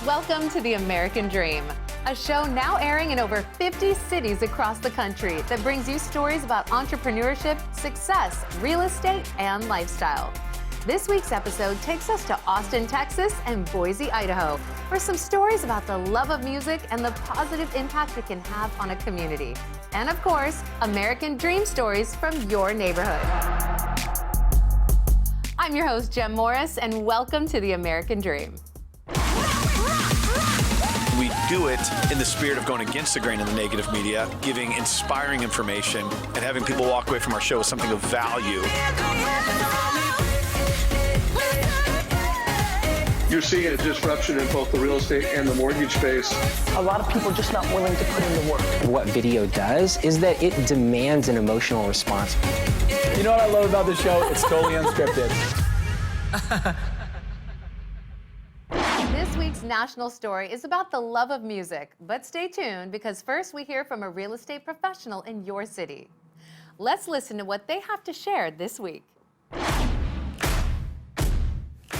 Welcome to The American Dream, a show now airing in over 50 cities across the country that brings you stories about entrepreneurship, success, real estate, and lifestyle. This week's episode takes us to Austin, Texas, and Boise, Idaho, for some stories about the love of music and the positive impact it can have on a community. And of course, American Dream stories from your neighborhood. I'm your host, Jem Morris, and welcome to The American Dream. We do it in the spirit of going against the grain of the negative media, giving inspiring information, and having people walk away from our show with something of value. You're seeing a disruption in both the real estate and the mortgage space. A lot of people are just not willing to put in the work. What video does is that it demands an emotional response. You know what I love about the show? It's totally unscripted. This week's national story is about the love of music, but stay tuned because first we hear from a real estate professional in your city. Let's listen to what they have to share this week.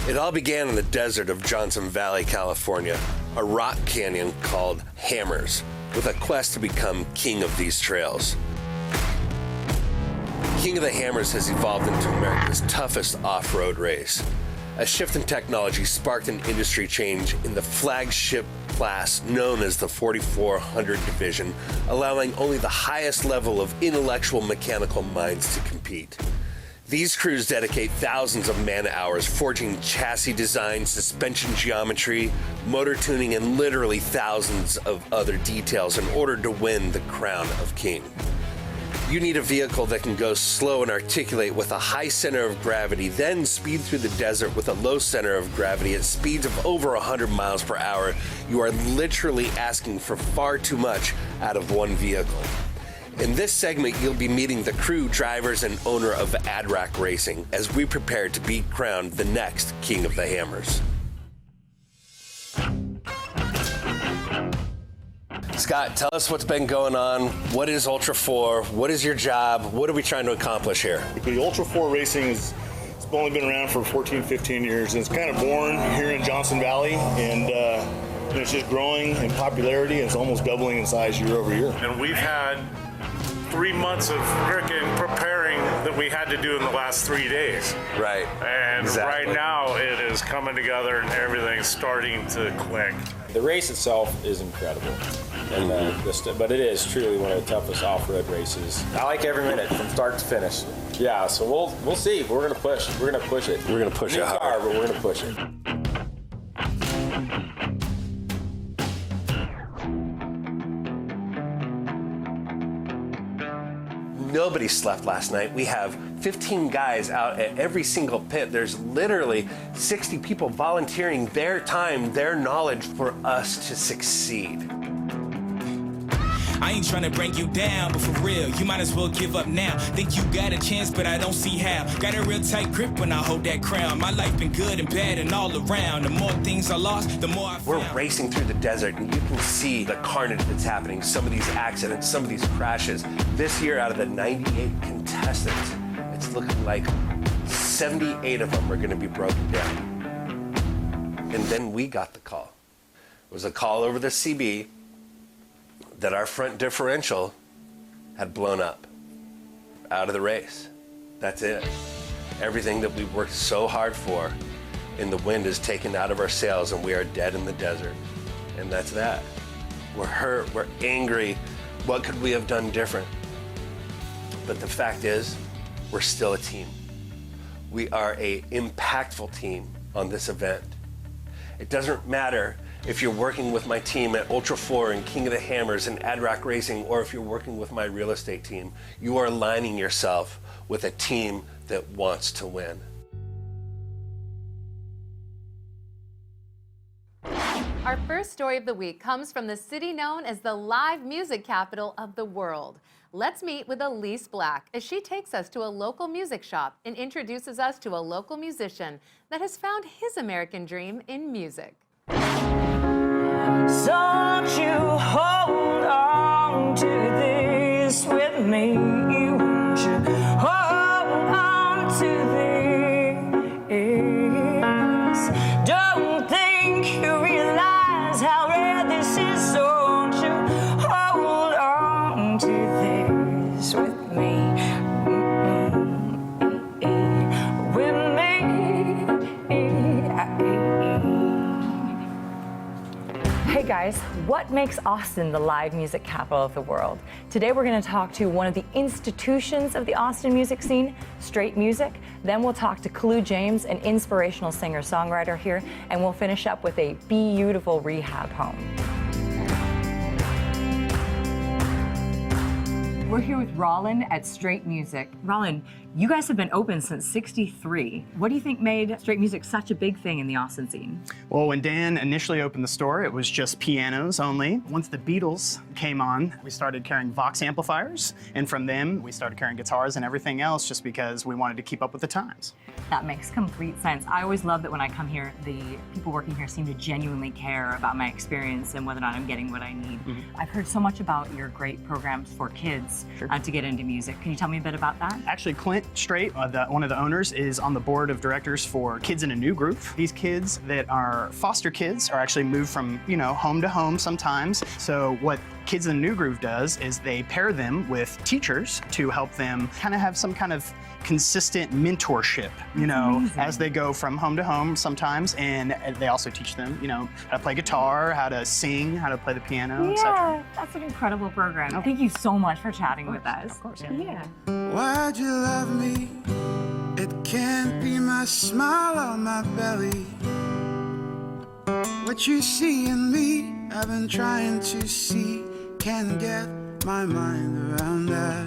It all began in the desert of Johnson Valley, California, a rock canyon called Hammers, with a quest to become king of these trails. King of the Hammers has evolved into America's toughest off-road race. A shift in technology sparked an industry change in the flagship class known as the 4400 division, allowing only the highest level of intellectual mechanical minds to compete. These crews dedicate thousands of man-hours forging chassis design, suspension geometry, motor tuning, and literally thousands of other details in order to win the crown of king. You need a vehicle that can go slow and articulate with a high center of gravity, then speed through the desert with a low center of gravity at speeds of over 100 miles per hour. You are literally asking for far too much out of one vehicle. In this segment, you'll be meeting the crew, drivers, and owner of ADRAC Racing as we prepare to be crowned the next King of the Hammers. Scott, tell us what's been going on. What is Ultra 4? What is your job? What are we trying to accomplish here? The Ultra 4 racing it's only been around for 14, 15 years. It's kind of born here in Johnson Valley, and it's just growing in popularity, and it's almost doubling in size year over year. And we've had 3 months of freaking preparing that we had to do in the last 3 days. Right. And exactly. Right now it is coming together and everything's starting to click. The race itself is incredible, and but it is truly one of the toughest off-road races. I like every minute from start to finish. Yeah, so we'll see. We're gonna push. We're gonna push it. We're gonna push it hard, but we're gonna push it. Nobody slept last night. We have 15 guys out at every single pit. There's literally 60 people volunteering their time, their knowledge for us to succeed. I ain't trying to break you down, but for real, you might as well give up now. Think you got a chance, but I don't see how. Got a real tight grip when I hold that crown. My life been good and bad and all around. The more things I lost, the more I found. We're racing through the desert, and you can see the carnage that's happening. Some of these accidents, some of these crashes. This year, out of the 98 contestants, it's looking like 78 of them are going to be broken down. And then we got the call. It was a call over the CB that our front differential had blown up, out of the race. That's it. Everything that we worked so hard for in the wind is taken out of our sails, and we are dead in the desert. And that's that. We're hurt, we're angry. What could we have done different? But the fact is, we're still a team. We are an impactful team on this event. It doesn't matter if you're working with my team at Ultra 4 and King of the Hammers and ADRAC Racing, or if you're working with my real estate team, you are aligning yourself with a team that wants to win. Our first story of the week comes from the city known as the live music capital of the world. Let's meet with Elise Black as she takes us to a local music shop and introduces us to a local musician that has found his American dream in music. Don't you hold on to this with me. Won't you hold on to this? Don't think you realize Hey guys, what makes Austin the live music capital of the world? Today we're going to talk to one of the institutions of the Austin music scene, Straight Music. Then we'll talk to Kalu James, an inspirational singer-songwriter here, and we'll finish up with a beautiful rehab home. We're here with Rollin at Straight Music. Rollin, you guys have been open since '63. What do you think made Straight Music such a big thing in the Austin scene? Well, when Dan initially opened the store, it was just pianos only. Once the Beatles came on, we started carrying Vox amplifiers, and from them, we started carrying guitars and everything else just because we wanted to keep up with the times. That makes complete sense. I always love that when I come here, the people working here seem to genuinely care about my experience and whether or not I'm getting what I need. I've heard so much about your great programs for kids to get into music. Can you tell me a bit about that? Actually, Clint Straight, one of the owners, is on the board of directors for Kids in a New Group. These kids that are foster kids are actually moved from, home to home sometimes. So what Kids in a New Groove does is they pair them with teachers to help them kind of have some kind of consistent mentorship, as they go from home to home sometimes, and they also teach them, how to play guitar, how to sing, how to play the piano, etc. Yeah, that's an incredible program. Thank you so much for chatting with us. Of course, yeah. Why'd you love me? It can't be my smile on my belly. What you see in me, I've been trying to see. Can't get my mind around that.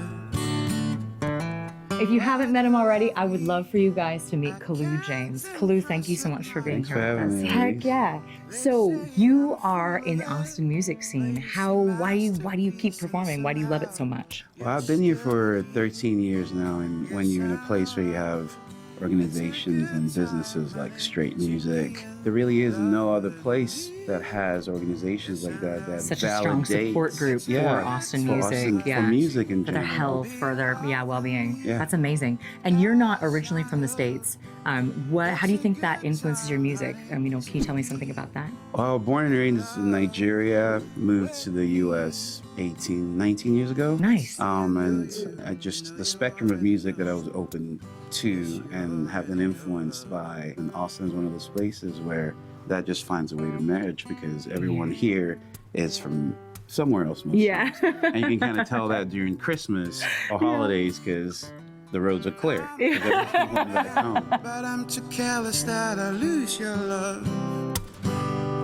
If you haven't met him already, I would love for you guys to meet Kalu James. Kalu, thank you so much for being here with us. Heck yeah. So you are in the Austin music scene. Why do you keep performing? Why do you love it so much? Well, I've been here for 13 years now, and when you're in a place where you have organizations and businesses like Straight Music, there really is no other place that has organizations like that such a strong support group for Austin music, for music in for general, their health, for their well-being. Yeah. That's amazing. And you're not originally from the States. How do you think that influences your music? Can you tell me something about that? Well, born and raised in Nigeria, moved to the U.S. 19 years ago. Nice. And the spectrum of music that I was open to and have been influenced by, and Austin is one of those places where that just finds a way to merge because everyone here is from somewhere else. Yeah. And you can kind of tell that during Christmas or holidays because the roads are clear. But I'm too careless that I lose your love.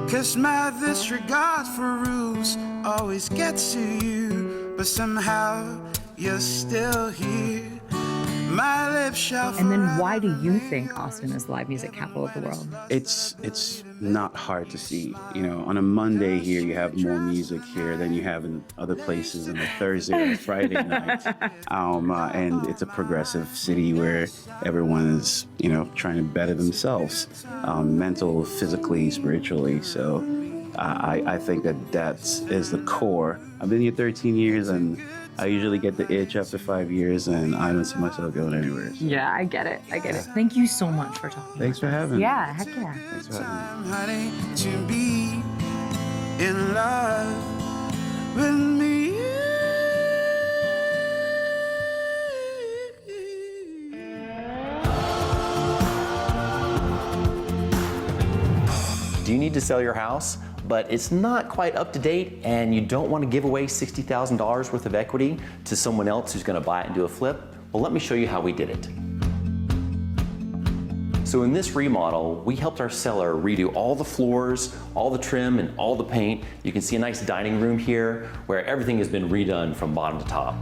Cause my disregard for rules always gets to you. But somehow you're still here. My lips shall And then why do you think Austin is the live music capital of the world? It's not hard to see. On a Monday here, you have more music here than you have in other places on a Thursday or Friday night. And it's a progressive city where everyone is, trying to better themselves, mental, physically, spiritually. So I think that is the core. I've been here 13 years and I usually get the itch after 5 years, and I don't see myself going anywhere. So. Yeah, I get it. Thank you so much for talking. Thanks for having me. Yeah, heck yeah. Thanks for having me. Honey, to be in love with me. Do you need to sell your house, but it's not quite up to date and you don't want to give away $60,000 worth of equity to someone else who's going to buy it and do a flip? Well, let me show you how we did it. So in this remodel, we helped our seller redo all the floors, all the trim, and all the paint. You can see a nice dining room here where everything has been redone from bottom to top.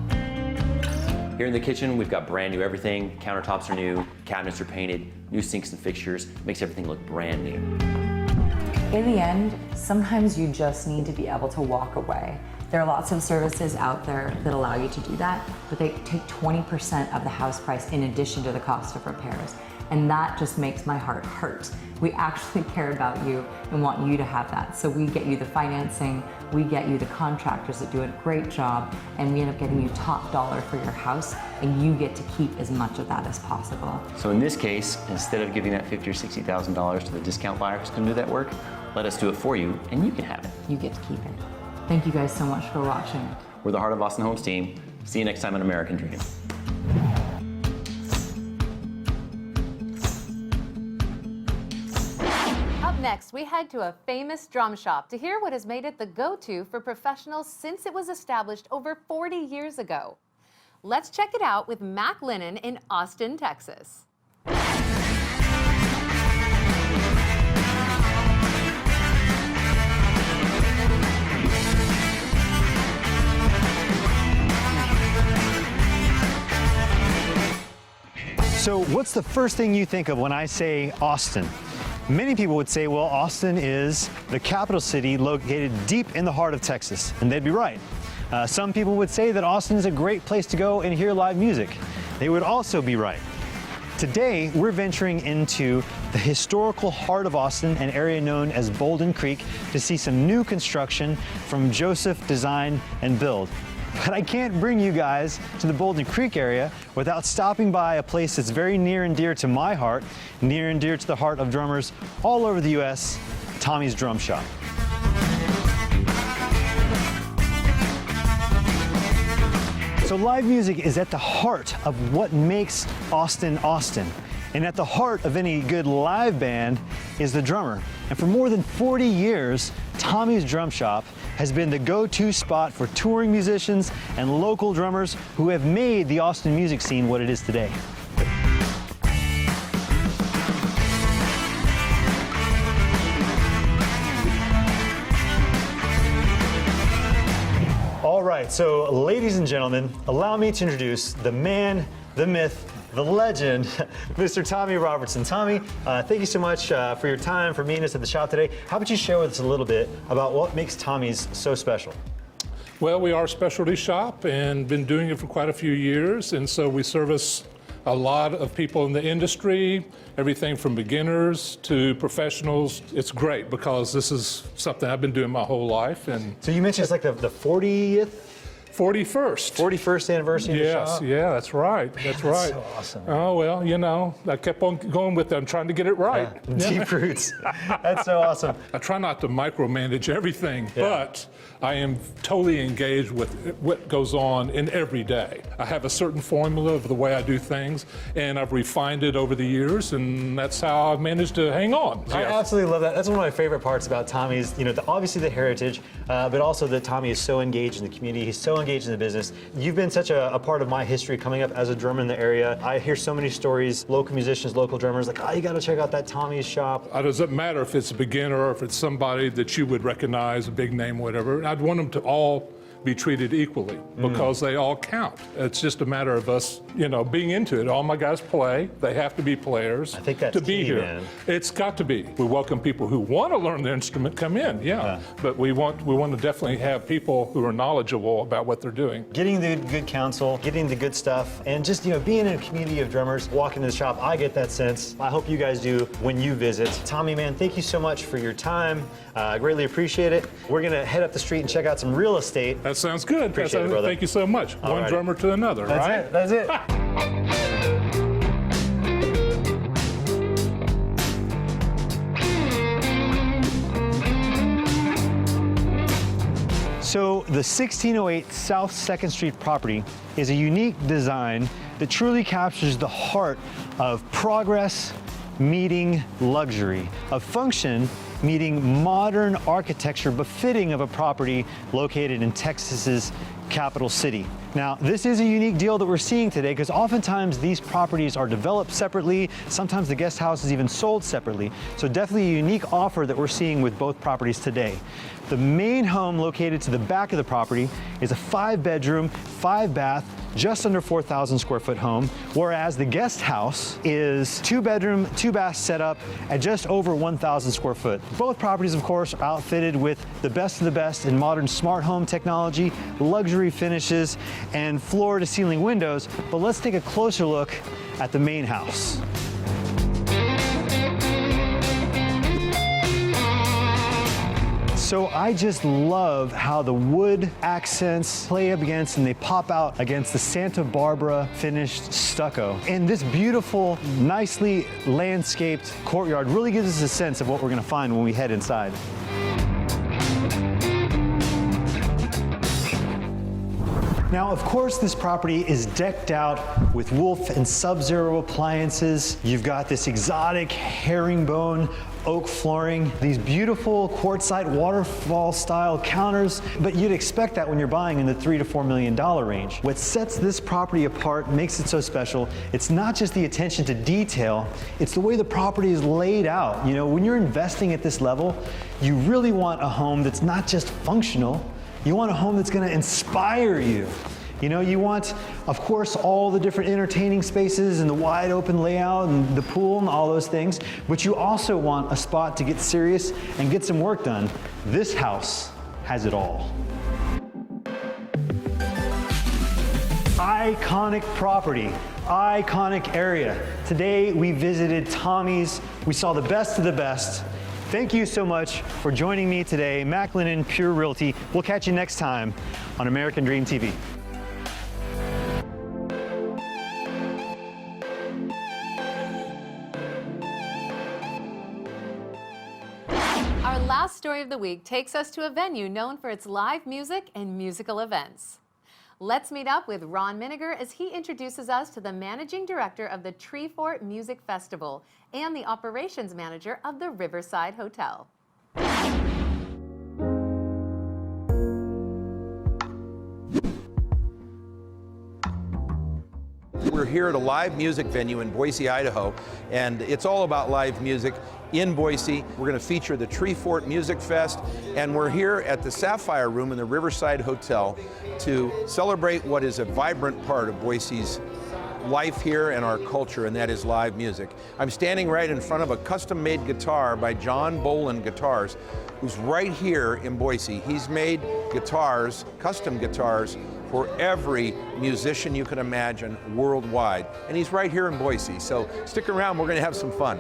Here in the kitchen, we've got brand new everything. Countertops are new, cabinets are painted, new sinks and fixtures. Makes everything look brand new. In the end, sometimes you just need to be able to walk away. There are lots of services out there that allow you to do that, but they take 20% of the house price in addition to the cost of repairs. And that just makes my heart hurt. We actually care about you and want you to have that. So we get you the financing, we get you the contractors that do a great job, and we end up getting you top dollar for your house, and you get to keep as much of that as possible. So in this case, instead of giving that $50,000 or $60,000 to the discount buyer who's gonna do that work, let us do it for you, and you can have it. You get to keep it. Thank you guys so much for watching. We're the Heart of Austin Homes team. See you next time on American Dream. Up next, Next, we head to a famous drum shop to hear what has made it the go-to for professionals since it was established over 40 years ago. Let's check it out with Mac Lennon in Austin, Texas. So what's the first thing you think of when I say Austin? Many people would say, well, Austin is the capital city located deep in the heart of Texas, and they'd be right. Some people would say that Austin is a great place to go and hear live music. They would also be right. Today, we're venturing into the historical heart of Austin, an area known as Bolden Creek, to see some new construction from Joseph Design and Build. But I can't bring you guys to the Bolden Creek area without stopping by a place that's very near and dear to my heart, near and dear to the heart of drummers all over the U.S., Tommy's Drum Shop. So live music is at the heart of what makes Austin, Austin. And at the heart of any good live band is the drummer. And for more than 40 years, Tommy's Drum Shop has been the go-to spot for touring musicians and local drummers who have made the Austin music scene what it is today. All right, so ladies and gentlemen, allow me to introduce the man, the myth, the legend, Mr. Tommy Robertson. Tommy, thank you so much for your time, for meeting us at the shop today. How about you share with us a little bit about what makes Tommy's so special? Well, we are a specialty shop and been doing it for quite a few years, and so we service a lot of people in the industry, everything from beginners to professionals. It's great because this is something I've been doing my whole life. And so you mentioned it's like the 40th? 41st. 41st anniversary of the shop? Yes, yeah, that's right. That's right. So awesome. Oh, well, you know, I kept on going with them, trying to get it right. Deep roots. That's so awesome. I try not to micromanage everything, but I am totally engaged with what goes on in every day. I have a certain formula of the way I do things, and I've refined it over the years, and that's how I've managed to hang on. I absolutely love that. That's one of my favorite parts about Tommy's, you know, obviously the heritage, but also that Tommy is so engaged in the community. He's so engaged in the business. You've been such a part of my history coming up as a drummer in the area. I hear so many stories, local musicians, local drummers, like, oh, you got to check out that Tommy's shop. It doesn't matter if it's a beginner or if it's somebody that you would recognize, a big name, whatever. I'd want them to all be treated equally because they all count. It's just a matter of us, you know, being into it. All my guys play. They have to be players I think that's to be key, here. man. It's got to be. We welcome people who want to learn the instrument come in, but we want to definitely have people who are knowledgeable about what they're doing. Getting the good counsel, getting the good stuff, and just, you know, being in a community of drummers, walking to the shop, I get that sense. I hope you guys do when you visit. Tommy, man, thank you so much for your time. I greatly appreciate it. We're gonna head up the street and check out some real estate. That sounds good. Appreciate it, brother. Thank you so much. One drummer to another, right? That's it. So the 1608 South 2nd Street property is a unique design that truly captures the heart of progress meeting luxury, of function meeting modern architecture befitting of a property located in Texas's capital city. Now, this is a unique deal that we're seeing today because oftentimes these properties are developed separately. Sometimes the guest house is even sold separately. So definitely a unique offer that we're seeing with both properties today. The main home located to the back of the property is a 5-bedroom, 5-bath, just under 4,000 square foot home, whereas the guest house is 2-bedroom, 2-bath setup at just over 1,000 square foot. Both properties, of course, are outfitted with the best of the best in modern smart home technology, luxury finishes, and floor-to-ceiling windows. But let's take a closer look at the main house. So I just love how the wood accents play up against and they pop out against the Santa Barbara finished stucco. And this beautiful, nicely landscaped courtyard really gives us a sense of what we're gonna find when we head inside. Now, of course, this property is decked out with Wolf and Sub-Zero appliances. You've got this exotic herringbone oak flooring, these beautiful quartzite waterfall style counters, but you'd expect that when you're buying in the $3 to $4 million range. What sets this property apart, makes it so special, it's not just the attention to detail, it's the way the property is laid out. You know, when you're investing at this level, you really want a home that's not just functional, you want a home that's going to inspire you. You know, you want, of course, all the different entertaining spaces and the wide open layout and the pool and all those things, but you also want a spot to get serious and get some work done. This house has it all. Iconic property, iconic area. Today we visited Tommy's. We saw the best of the best. Thank you so much for joining me today, Macklin Pure Realty. We'll catch you next time on American Dream TV. Our last story of the week takes us to a venue known for its live music and musical events. Let's meet up with Ron Miniger as he introduces us to the managing director of the Treefort Music Festival and the operations manager of the Riverside Hotel. We're here at a live music venue in Boise, Idaho, and it's all about live music in Boise. We're going to feature the Treefort Music Fest, and we're here at the Sapphire Room in the Riverside Hotel to celebrate what is a vibrant part of Boise's life here and our culture, and that is live music. I'm standing right in front of a custom-made guitar by John Boland Guitars, who's right here in Boise. He's made guitars, custom guitars, for every musician you can imagine worldwide. And he's right here in Boise. So stick around, we're gonna have some fun.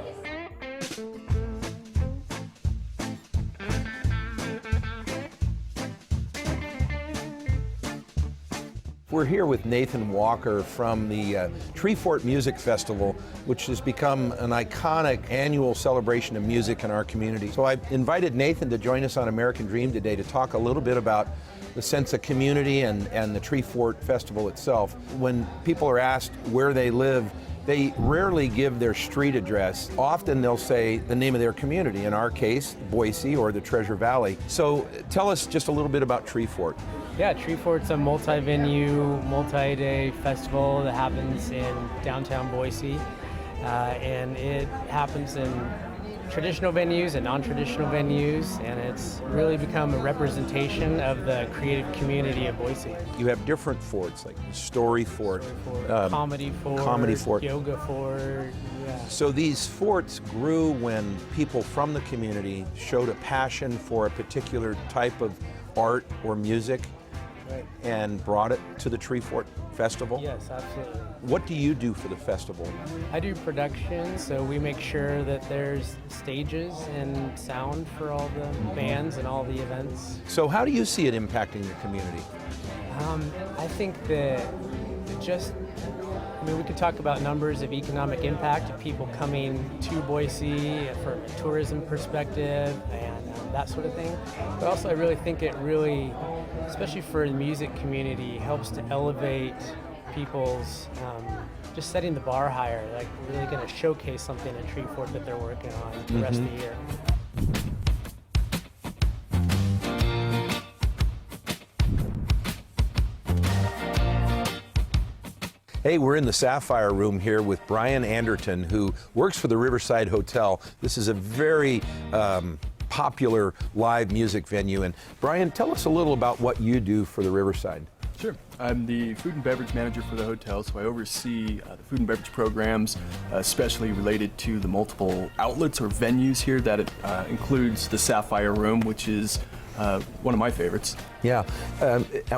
We're here with Nathan Walker from the Treefort Music Festival, which has become an iconic annual celebration of music in our community. So I invited Nathan to join us on American Dream today to talk a little bit about the sense of community and the Treefort Festival itself. When people are asked where they live, they rarely give their street address. Often they'll say the name of their community, in our case, Boise or the Treasure Valley. So tell us just a little bit about Treefort. Yeah, Treefort's a multi-venue, multi-day festival that happens in downtown Boise. And it happens in traditional venues and non-traditional venues, and it's really become a representation of the creative community of Boise. You have different forts, like Story Fort, Comedy Fort, Yoga Fort. Yeah. So these forts grew when people from the community showed a passion for a particular type of art or music, right, and brought it to the Treefort Festival? Yes, absolutely. What do you do for the festival? I do production, so we make sure that there's stages and sound for all the bands and all the events. So how do you see it impacting your community? I think that we could talk about numbers of economic impact of people coming to Boise from a tourism perspective and that sort of thing. But also I really think it really, especially for the music community, helps to elevate people's, just setting the bar higher. Like, we're really going to showcase something at Treefort that they're working on the rest of the year. Hey, we're in the Sapphire Room here with Brian Anderton, who works for the Riverside Hotel. This is a very popular live music venue. And Brian, tell us a little about what you do for the Riverside. Sure. I'm the food and beverage manager for the hotel, so I oversee the food and beverage programs, especially related to the multiple outlets or venues here. That includes the Sapphire Room, which is one of my favorites. Yeah.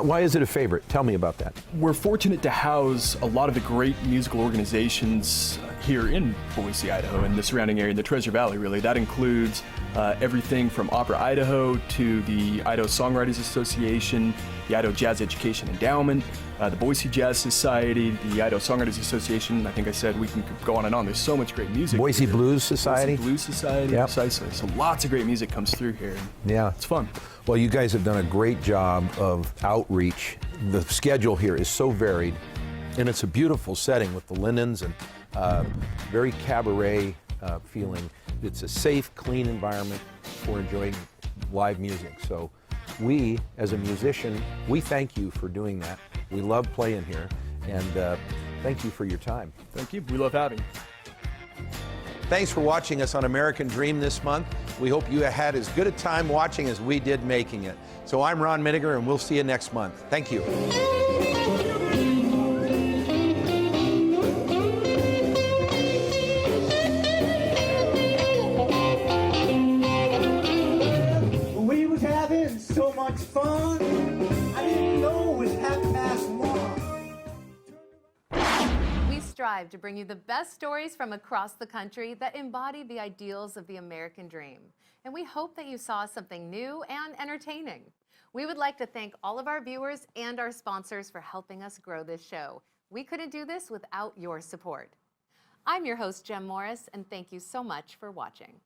Why is it a favorite? Tell me about that. We're fortunate to house a lot of the great musical organizations here in Boise, Idaho, and the surrounding area, the Treasure Valley, really. That includes everything from Opera Idaho to the Idaho Songwriters Association, the Idaho Jazz Education Endowment, the Boise Jazz Society, the Idaho Songwriters Association. I think I said we can go on and on. There's so much great music. Boise here. Blues Society. Boise Blues Society, Yep. precisely. So lots of great music comes through here. Yeah. It's fun. Well, you guys have done a great job of outreach. The schedule here is so varied, and it's a beautiful setting with the linens and very cabaret feeling. It's a safe, clean environment for enjoying live music. So we, as a musician, we thank you for doing that. We love playing here, and thank you for your time. Thank you. We love having you. Thanks for watching us on American Dream this month. We hope you had as good a time watching as we did making it. So I'm Ron Miniger, and we'll see you next month. Thank you. We was having so much fun. I didn't know it was 1:30. We strive to bring you the best stories from across the country that embody the ideals of the American dream. And we hope that you saw something new and entertaining. We would like to thank all of our viewers and our sponsors for helping us grow this show. We couldn't do this without your support. I'm your host, Jem Morris, and thank you so much for watching.